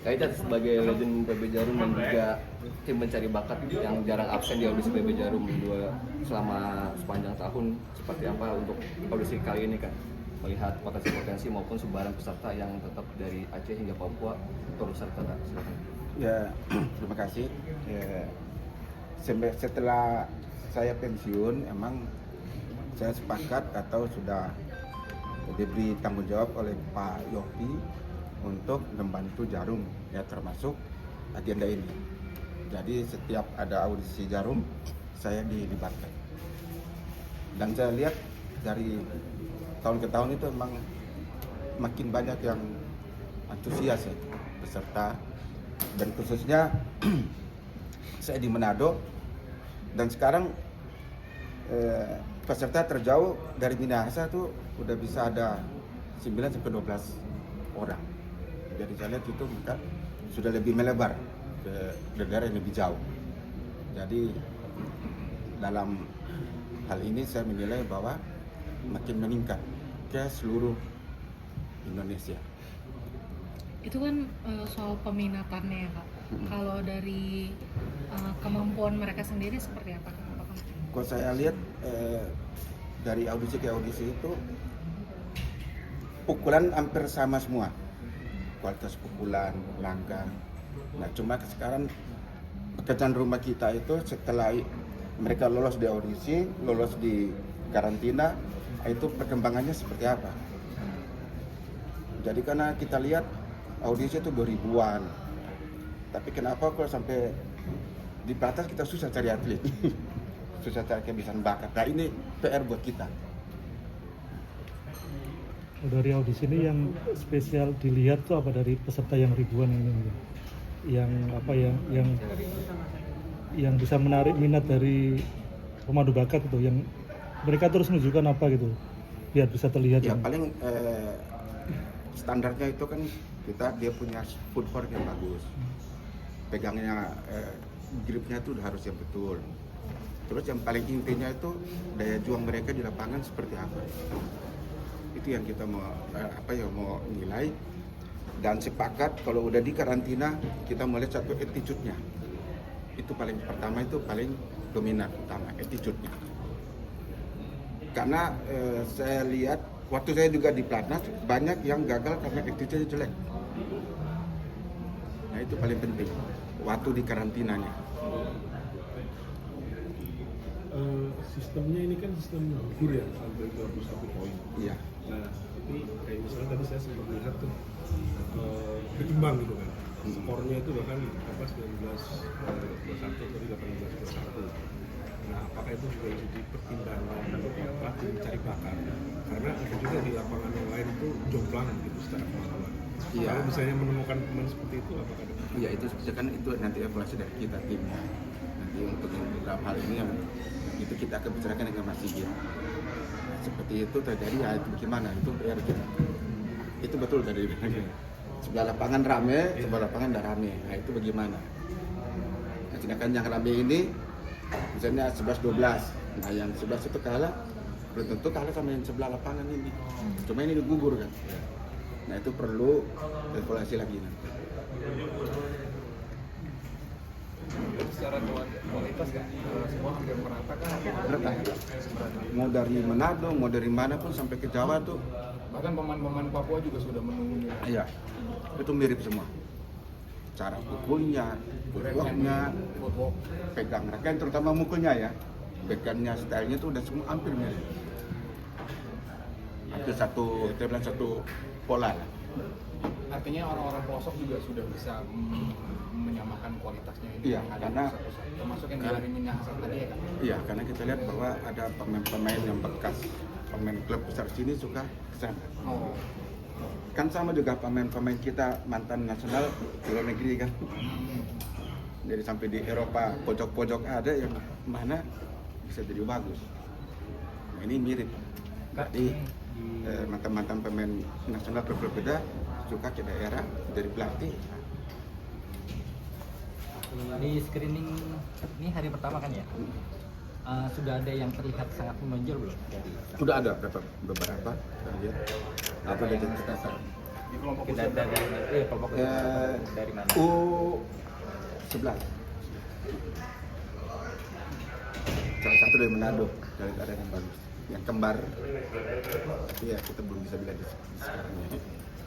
Kaita sebagai legend PB Jarum dan juga tim mencari bakat yang jarang absen di audisi PB Jarum selama sepanjang tahun, seperti apa untuk audisi kali ini kan? Melihat potensi-potensi maupun sebaran peserta yang tetap dari Aceh hingga Papua turut serta, silakan. Ya, terima kasih. Ya, setelah saya pensiun, emang saya sepakat atau sudah diberi tanggung jawab oleh Pak Yopi untuk membantu Jarum, ya termasuk agenda ini. Jadi setiap ada audisi Jarum, saya dilibatkan. Dan saya lihat dari tahun ke tahun itu memang makin banyak yang antusias ya, peserta. Dan khususnya saya di Manado, dan sekarang peserta terjauh dari Minahasa tuh udah bisa ada 9-12 orang. Jadi saya lihat itu mereka sudah lebih melebar ke daerah yang lebih jauh. Jadi dalam hal ini saya menilai bahwa makin meningkat ke seluruh Indonesia. Itu kan soal peminatannya ya Kak. Kalau dari kemampuan mereka sendiri seperti apa Kak? Kalau saya lihat dari audisi ke audisi itu pukulan hampir sama semua, kualitas pukulan, langkah. Nah cuma sekarang pekerjaan rumah kita itu setelah mereka lolos di audisi, lolos di karantina, itu perkembangannya seperti apa. Jadi karena kita lihat audisi itu 2000-an, tapi kenapa kalau sampai di batas kita susah cari atlet. Susah cari kebiasaan bakat. Nah ini PR buat kita. Dari audisi ini yang spesial dilihat tuh apa dari peserta yang ribuan ini, yang apa yang bisa menarik minat dari pemandu bakat itu, yang mereka terus menunjukkan apa gitu, biar bisa terlihat. Ya paling standarnya itu kan dia punya footwork yang bagus, pegangnya gripnya itu harus yang betul. Terus yang paling intinya itu daya juang mereka di lapangan seperti apa. Itu yang kita mau nilai. Dan sepakat kalau udah di karantina kita mau lihat satu attitude-nya. Itu paling pertama, itu paling dominan utama, attitude-nya. Karena saya lihat waktu saya juga di Platnas banyak yang gagal karena attitude-nya jelek. Nah itu paling penting waktu di karantinanya. Sistemnya ini kan sistem gugur ya, sampai 21 poin. Iya. Nah, ini kayak misalnya tadi saya sempat melihat tuh berimbang gitu kan. Skornya itu bahkan 19-21 atau 18-21. Nah, apakah itu juga jadi pertimbangan pelatih mencari bakat? Karena ada juga di lapangan yang lain itu jomplang gitu secara kemampuan. Iya. Kalau misalnya menemukan pemain seperti itu, apakah ada? Iya itu kan itu nanti evaluasi dari kita timnya. Nanti untuk dalam hal ini yang itu kita akan bicarakan dengan Mas Sigit. Seperti itu terjadi ya itu bagaimana, itu PR kita. Itu betul tadi. Sebelah lapangan rame, sebelah lapangan tidak rame. Nah itu bagaimana? Nah, sedangkan yang rame ini misalnya 11-12. Nah yang 11 itu kalah, belum tentu kalah sama yang sebelah lapangan ini. Cuma ini gugur kan. Nah itu perlu evaluasi lagi nanti. Secara kualitas kan semua tidak merata kan? Merata. Mau dari Manado, mau dari mana pun sampai ke Jawa tuh. Bahkan pemain-pemain Papua juga sudah menunggu. Iya, itu mirip semua. Cara pukulnya, footworknya, pegang raket, terutama mukulnya ya. Pegangnya, stylenya tuh udah semua hampir mirip. Hampir satu pola lah. Artinya orang-orang pelosok juga sudah bisa menyamakan kualitasnya ini. Iya, karena termasuk yang dari Minahasa tadi ya kan? Iya, karena kita lihat bahwa ada pemain-pemain yang bekas pemain klub besar sini suka kesana. Oh. Kan sama juga pemain-pemain kita mantan nasional di luar negeri kan. Jadi sampai di Eropa pojok-pojok ada yang mana bisa jadi bagus. Nah, ini mirip. Jadi mantan-mantan pemain nasional berbeda suka ke daerah dari pelatih. Di screening ini hari pertama kan ya? Sudah ada yang terlihat sangat menonjol belum? Sudah ada beberapa kita lihat. Apa yang catatan? Di kelompok Kita usia berapa? dari kelompok dari mana? U11. Salah satu dari Manado, dari daerah yang bagus. Yang kembar, tapi ya kita belum bisa bilang di sekarang ya.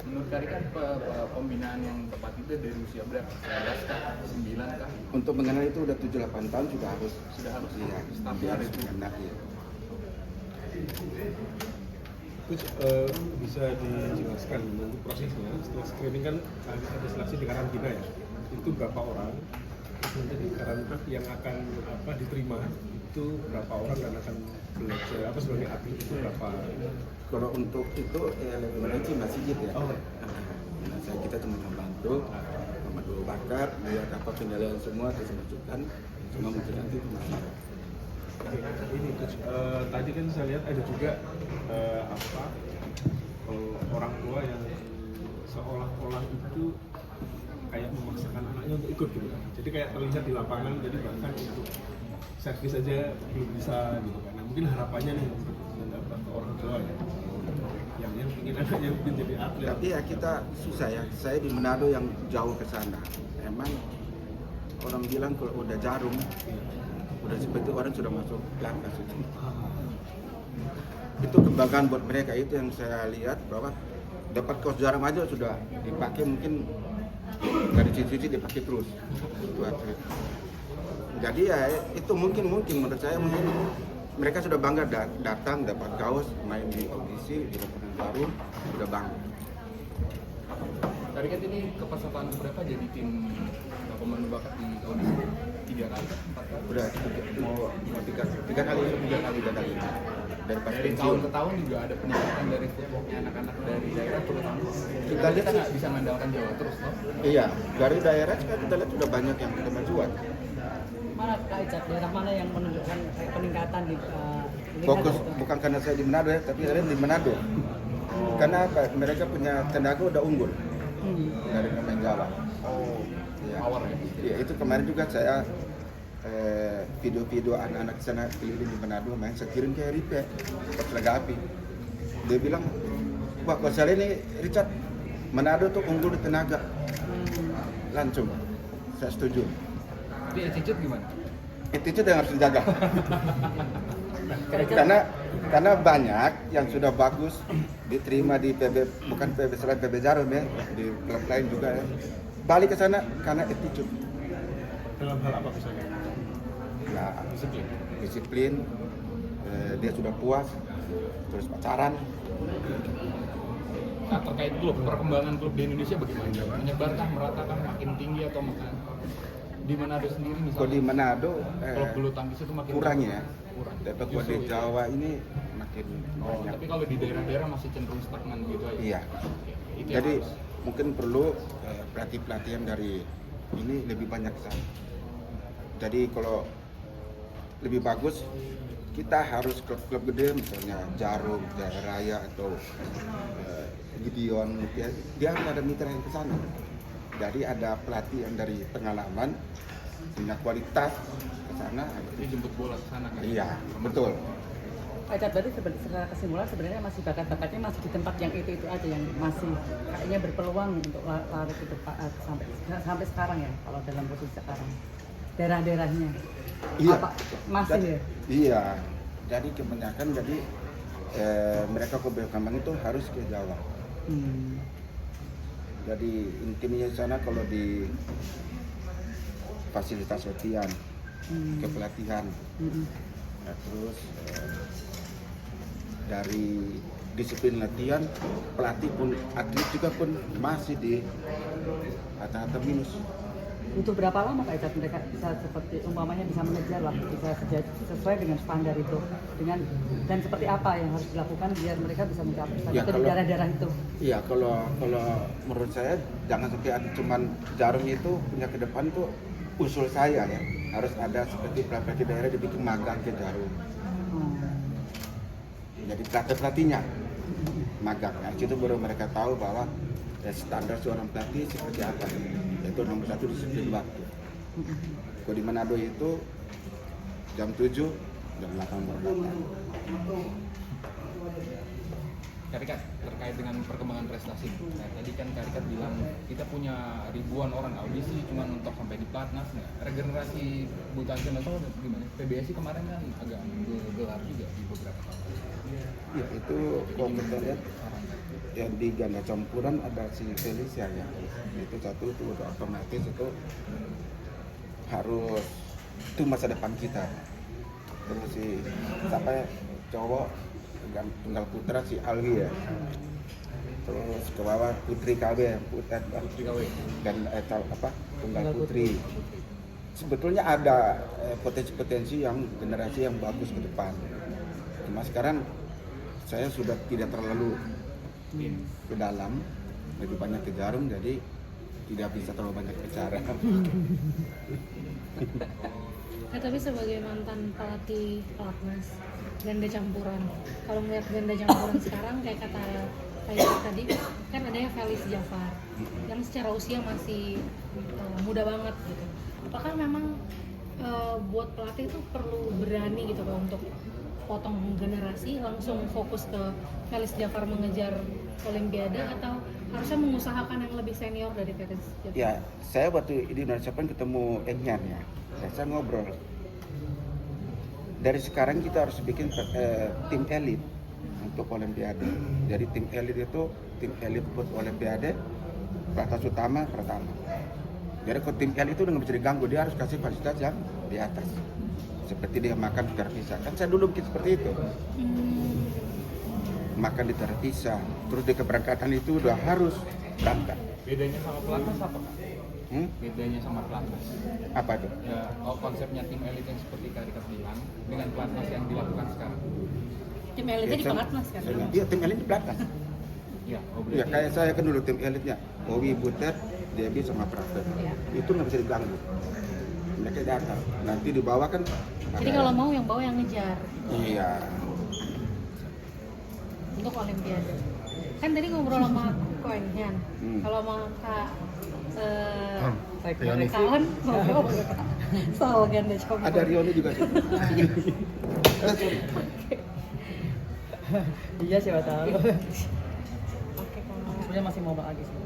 Menurut Kari kan pembinaan yang tepat itu dari usia berapa? 11 kah? 9 kah? Untuk mengenal itu udah 7-8 tahun sudah harus. Iya, Staf dia harus itu. mengenal ya. Coach, bisa dijelaskan untuk prosesnya setelah screening kan ada seleksi di karantina ya, itu berapa orang, terus nanti di karantina yang akan diterima itu berapa orang dan akan belajar sebagai atlet itu berapa? Kalau untuk itu lebih banyak sih masih gitu ya. Oh. Kita cuma membantu bakat, lihat apa penilaian semua terus masukkan, semua mungkin nanti itu masih. Ini Coach, tadi kan saya lihat ada juga orang tua yang seolah-olah itu kayak memaksakan anaknya untuk ikut gitu kan. Jadi kayak terlihat di lapangan, jadi bahkan untuk servis aja belum bisa gitu kan. Nah mungkin harapannya nih untuk mendapat orang tua ya, yang ingin anaknya mungkin jadi atlet. Tapi ya kita susah ya. Saya di Manado yang jauh ke sana. Emang orang bilang kalau udah jarum, udah seperti orang sudah masuk pelatnas itu. Itu kebanggaan buat mereka, itu yang saya lihat bahwa dapat kaos jarum aja sudah dipakai, mungkin dari cici dipakai terus itu atlet. Jadi ya itu mungkin menurut saya mungkin mereka sudah bangga datang dapat kaos, main di audisi di lapangan baru, sudah bangga. Tadi kan ini kepesertaan berapa jadi tim pemandu bakat di audisi? 3 kali, 4 kali? Udah mau tiga kali. Dan pas Dari pensiun tahun ke tahun juga ada peningkatan dari footworknya anak-anak dari daerah terutama. Kita lihat nggak bisa mengandalkan Jawa terus loh. iya, dari daerah kan kita lihat sudah banyak yang kemajuan. Mana Kak Icat, daerah mana yang menunjukkan peningkatan di Fokus lihat gitu? bukan karena saya di Manado ya, tapi kalian di Manado. Karena apa? Mereka punya tenaga udah unggul dari pemain Jawa. Iya. Power ya. Iya, itu kemarin juga saya video-video anak-anak sana keliling di Manado main, saya kirim ke Ripe, pas lagi api. Dia bilang, wah kalau saya ini Richard, Manado tuh unggul di tenaga. Langsung, saya setuju. Tapi attitude gimana? Itu yang harus dijaga. karena banyak yang sudah bagus diterima di PB, bukan PB selain PB Jarum ya, di klub lain juga ya. Balik ke sana karena attitude. Dalam hal apa misalnya? Ya, disiplin, dia sudah puas, terus pacaran. Nah, terkait klub, perkembangan klub di Indonesia bagaimana? Menyebarkah, meratakah, makin tinggi atau makin di Manado sendiri misalnya? Kalau di Manado Klub bulu tangkis itu makin kurang ya. Kurang. Tapi kalau di Jawa ini makin banyak. Tapi kalau di daerah-daerah masih cenderung stagnan gitu aja. Iya. Oke, itu yang Jadi harus. mungkin perlu pelatih-pelatihan dari ini lebih banyak ke sana. Jadi kalau lebih bagus kita harus klub-klub gede misalnya Jarum, Jaya Raya atau Gideon, dia harus ada mitra yang ke sana. Jadi ada pelatih yang dari pengalaman punya kualitas ke sana. Dia jemput bola ke sana kan? Iya, betul. Kak Icat, berarti secara kesimpulan sebenarnya masih bakat-bakatnya masih di tempat yang itu aja yang masih kayaknya berpeluang untuk lari ke depan sampai sekarang ya, kalau dalam posisi sekarang. Daerah-daerahnya. Iya. Masih ya? Iya. Jadi kebanyakan mereka ke berkembang itu harus ke Jawa. Jadi intinya di sana kalau di fasilitas latihan, kepelatihan, nah, terus dari disiplin latihan, pelatih pun atlet juga pun masih di rata-rata minus. Butuh berapa lama Kak Icat mereka bisa seperti umpamanya bisa mengejar lah, bisa sesuai dengan standar itu, dan seperti apa yang harus dilakukan biar mereka bisa mencapai standar Ya, itu di daerah-daerah itu? Iya, kalau menurut saya jangan sampai ada cuman Jarum itu punya ke depan tuh usul saya ya, harus ada seperti pelatih daerah dibikin magang ke Jarum. Jadi pelatihnya magang, nah, itu baru mereka tahu bahwa standar seorang pelatih seperti apa. Itu nomor 1 disiplin waktu. Kalau di Manado itu jam 7, jam 8 baru datang. Karikat terkait dengan perkembangan prestasi. Nah, tadi kan Karikat bilang kita punya ribuan orang audisi cuma untuk sampai di platnas. Nah, regenerasi bulu tangkis nasional gimana? PBSI kemarin kan agak gelar juga di beberapa tahun. Ya itu kalau kita lihat yang di ganda campuran ada si Felicia ya. Itu satu itu udah otomatis itu harus itu masa depan kita. Terus si sampai cowok tunggal putra si Alwi ya. Terus ke bawah putri KB Putri KW. dan tunggal putri. Sebetulnya ada potensi-potensi yang generasi yang bagus ke depan. Cuma sekarang saya sudah tidak terlalu ke dalam, lebih banyak ke Jarum, jadi tidak bisa terlalu banyak bicara. Tapi sebagai mantan pelatih pelatnas ganda campuran, kalau ngeliat ganda campuran sekarang kayak kata tadi kan adanya Felis Jafar yang secara usia masih muda banget gitu. Apakah memang buat pelatih itu perlu berani gitu Pak untuk potong generasi langsung fokus ke Felis Jafar mengejar Olimpiade atau harusnya mengusahakan yang lebih senior dari Felis Jafar? Ya, saya waktu di Indonesia Open ketemu Engyan ya. Saya ngobrol. Dari sekarang kita harus bikin tim elit untuk Olimpiade. Jadi tim elit buat Olimpiade, pelatnas utama pertama. Jadi kalau tim elit itu udah nggak bisa diganggu, dia harus kasih fasilitas yang di atas. Seperti dia makan di terpisah. Kan saya dulu bikin seperti itu. Makan di terpisah. Terus di keberangkatan itu udah harus berangkat. Bedanya sama pelatnas apa Kak? Bedanya sama pelatnas? Apa itu? Ya, konsepnya tim elit yang seperti Karikat bilang dengan pelatnas yang dilakukan sekarang. Tim elitnya di pelatnas kan? Iya, tim elit di pelatnas. Ya, Ya kayak saya kan dulu tim elitnya, Owi, Butet, Debbie sama Praset. Itu nggak bisa diganggu. Mereka datang. Nanti di bawah kan. Jadi kalau mau yang bawa yang ngejar Iya. untuk Olimpiade. Kan tadi ngobrol sama Koenghan. Kalau sama Kak Kawan ngobrol soal ganda campuran. Ada Rioni juga sih. Iya siapa tahu. Oke, kalau Sebenarnya masih mau lagi sih.